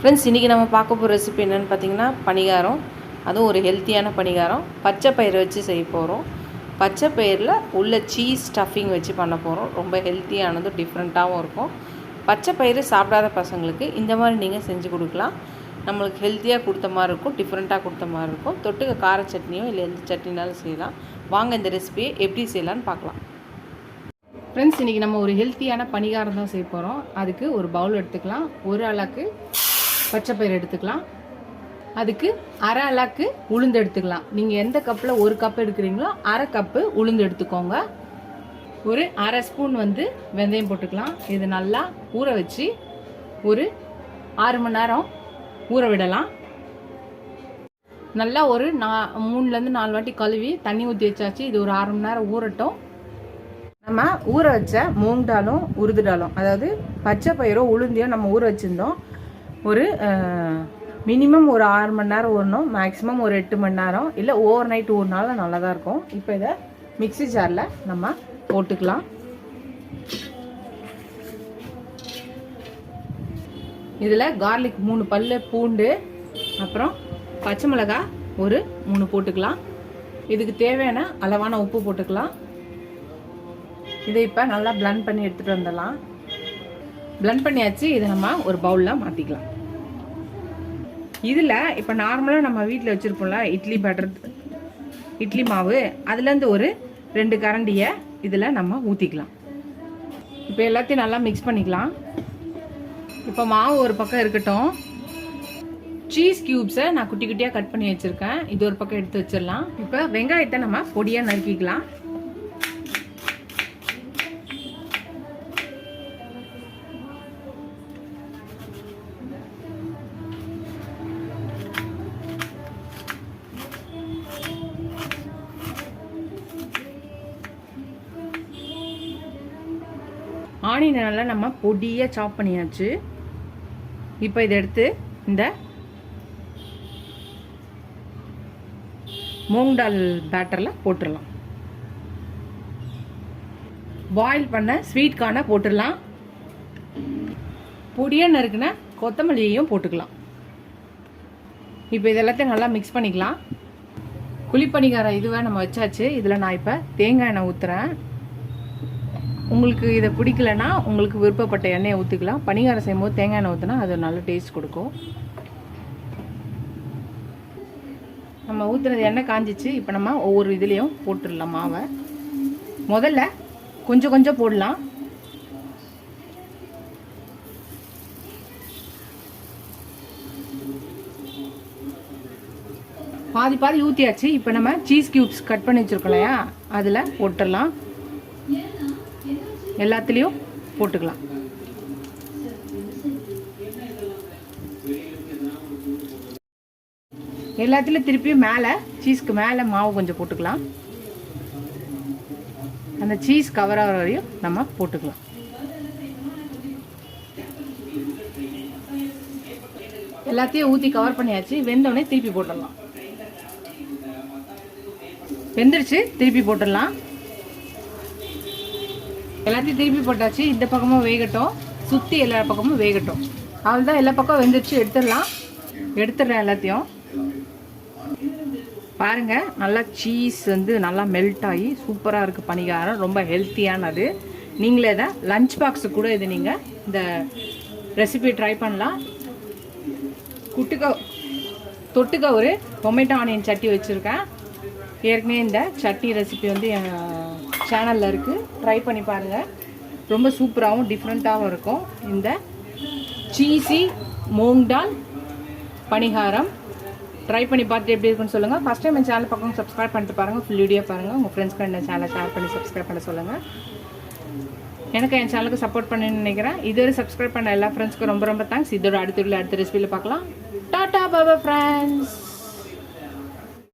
Friends, இன்றைக்கி நம்ம பார்க்க போகிற ரெசிபி என்னென்னு பார்த்தீங்கன்னா பணிகாரம். அதுவும் ஒரு ஹெல்த்தியான பணிகாரம். பச்சை பயிரை வச்சு செய்ய போகிறோம். பச்சை பயிரில் உள்ள சீஸ் ஸ்டஃபிங் வச்சு பண்ண போகிறோம். ரொம்ப ஹெல்த்தியானதும் டிஃப்ரெண்ட்டாகவும் இருக்கும். பச்சை பயிறு சாப்பிடாத பசங்களுக்கு இந்த மாதிரி நீங்கள் செஞ்சு கொடுக்கலாம். நம்மளுக்கு ஹெல்த்தியாக கொடுத்த மாதிரி இருக்கும், டிஃப்ரெண்ட்டாக கொடுத்த மாதிரி இருக்கும். தொட்டுக்க கார சட்னியோ இல்லை எந்த சட்னினாலும் செய்யலாம். வாங்க இந்த ரெசிபியை எப்படி செய்யலான்னு பார்க்கலாம். ஃப்ரெண்ட்ஸ், இன்றைக்கி நம்ம ஒரு ஹெல்த்தியான பணிகாரம் தான் செய்ய போகிறோம். அதுக்கு ஒரு பவுல் எடுத்துக்கலாம். ஒரு அளவுக்கு பச்சை பயிறு எடுத்துக்கலாம். அதுக்கு அரை அளவுக்கு உளுந்து எடுத்துக்கலாம். நீங்கள் எந்த கப்பில் ஒரு கப் எடுக்கிறீங்களோ அரை கப்பு உளுந்து எடுத்துக்கோங்க. ஒரு அரை ஸ்பூன் வெந்தயம் போட்டுக்கலாம். இது நல்லா ஊற வச்சு ஒரு 6 மணி நேரம் ஊற விடலாம். நல்லா ஒரு 3லேருந்து 4 வாட்டி கழுவி தண்ணி ஊற்றி வச்சாச்சு. இது ஒரு 6 மணி நேரம் ஊறட்டும். நம்ம ஊற வச்ச மூங் டாலும் உருது டாலும், அதாவது பச்சை பயிரோ உளுந்தியோ நம்ம ஊற வச்சுருந்தோம். ஒரு மினிமம் ஒரு 6 மணி நேரம் ஊறணும், மேக்ஸிமம் ஒரு 8 மணி நேரம், இல்லை ஓவர் நைட் ஊறினாலும் நல்லா தான் இருக்கும். இப்போ இதை மிக்ஸி ஜாரில் நம்ம போட்டுக்கலாம். இதில் கார்லிக் 3 பல்லு பூண்டு, அப்புறம் பச்சை மிளகாய் ஒரு 3 போட்டுக்கலாம். இதுக்கு தேவையான அளவான உப்பு போட்டுக்கலாம். இதை இப்போ நல்லா பிளெண்ட் பண்ணி எடுத்துகிட்டு வந்துடலாம். பிளெண்ட் பண்ணியாச்சு. இதை நம்ம ஒரு பவுலில் மாற்றிக்கலாம். இதில் இப்போ நார்மலாக நம்ம வீட்டில் வச்சுருப்போம்ல இட்லி மாவு, அதுலேருந்து ஒரு 2 கரண்டியை இதில் நம்ம ஊற்றிக்கலாம். இப்போ எல்லாத்தையும் நல்லா மிக்ஸ் பண்ணிக்கலாம். இப்போ மாவு ஒரு பக்கம் இருக்கட்டும். சீஸ் கியூப்ஸை நான் குட்டி குட்டியாக கட் பண்ணி வச்சுருக்கேன். இது ஒரு பக்கம் எடுத்து வச்சிடலாம். இப்போ வெங்காயத்தை நம்ம பொடியாக நறுக்கிக்கலாம். ஆனியனை நல்லா நம்ம பொடியாக சாப் பண்ணியாச்சு. இப்போ இதை எடுத்து இந்த மூங் டால் பேட்டரில் போட்டுடலாம். பாயில் பண்ண ஸ்வீட் கார்னை போட்டுடலாம். பொடியாக நறுக்குன கொத்தமல்லியையும் போட்டுக்கலாம். இப்போ இதெல்லாத்தையும் நல்லா மிக்ஸ் பண்ணிக்கலாம். குழிப்பணிகாரம் இதுவே நம்ம வச்சாச்சு. இதில் நான் இப்போ தேங்காய் எண்ணெய் ஊற்றுறேன். உங்களுக்கு இதை பிடிக்கலன்னா உங்களுக்கு விருப்பப்பட்ட எண்ணெயை ஊற்றிக்கலாம். பணிகாரம் செய்யும்போது தேங்காய் எண்ணெய் ஊற்றினா அது நல்ல டேஸ்ட் கொடுக்கும். நம்ம ஊற்றுனது எண்ணெய் காஞ்சிச்சு. இப்போ நம்ம ஒவ்வொரு இதுலேயும் போட்டுடலாம் மாவை. முதல்ல கொஞ்சம் கொஞ்சம் போடலாம். பாதி பாதி ஊற்றியாச்சு. இப்போ நம்ம சீஸ் கியூப்ஸ் கட் பண்ணி வச்சுருக்கோம் இல்லையா, அதில் போட்டுடலாம். எல்லாத்துலேயும் போட்டுக்கலாம். எல்லாத்துலேயும் திருப்பியும் மேலே சீஸ்க்கு மேலே மாவு கொஞ்சம் போட்டுக்கலாம். அந்த சீஸ் கவர் ஆகிற வரையும் நம்ம போட்டுக்கலாம். எல்லாத்தையும் ஊற்றி கவர் பண்ணியாச்சு. வெந்தோடனே திருப்பி போட்டுடலாம். வெந்துருச்சு, திருப்பி போட்டுடலாம். எல்லாத்தையும் திருப்பி போட்டாச்சு. இந்த பக்கமும் வேகட்டும், சுற்றி எல்லா பக்கமும் வேகட்டும். அவ்வளோதான், எல்லா பக்கம் வெந்துருச்சு. எடுத்துடுறேன் எல்லாத்தையும். பாருங்கள், நல்லா சீஸ் நல்லா மெல்ட் ஆகி சூப்பராக இருக்குது பணிகாரம். ரொம்ப ஹெல்த்தியானது. நீங்களே தான் லஞ்ச் பாக்ஸு கூட இது நீங்கள் இந்த ரெசிபி ட்ரை பண்ணலாம். தொட்டுக்க ஒரு டொமேட்டோ ஆனியன் சட்னி வச்சுருக்கேன். ஏற்கனவே இந்த சட்னி ரெசிபி என் சேனலில் இருக்குது. ட்ரை பண்ணி பாருங்கள். ரொம்ப சூப்பராகவும் டிஃப்ரெண்ட்டாகவும் இருக்கும் இந்த சீஸி மூங் டால் பணிகாரம். ட்ரை பண்ணி பார்த்துட்டு எப்படி இருக்குன்னு சொல்லுங்கள். ஃபஸ்ட் டைம் என் சேனல் பக்கம் சப்ஸ்கிரைப் பண்ணிட்டு பாருங்கள். ஃபுல் வீடியோ பாருங்கள். உங்கள் ஃப்ரெண்ட்ஸ்க்கு இந்த சேனலை ஷேர் பண்ணி சப்ஸ்கிரைப் பண்ண சொல்லுங்கள். எனக்கு என் சேனலுக்கு சப்போர்ட் பண்ணுன்னு நினைக்கிறேன். இதுவரை சப்ஸ்கிரைப் பண்ண எல்லா ஃப்ரெண்ட்ஸ்க்கும் ரொம்ப ரொம்ப தேங்க்ஸ். இதோட அடுத்த ரெசிபியில் பார்க்கலாம். Tata bye friends.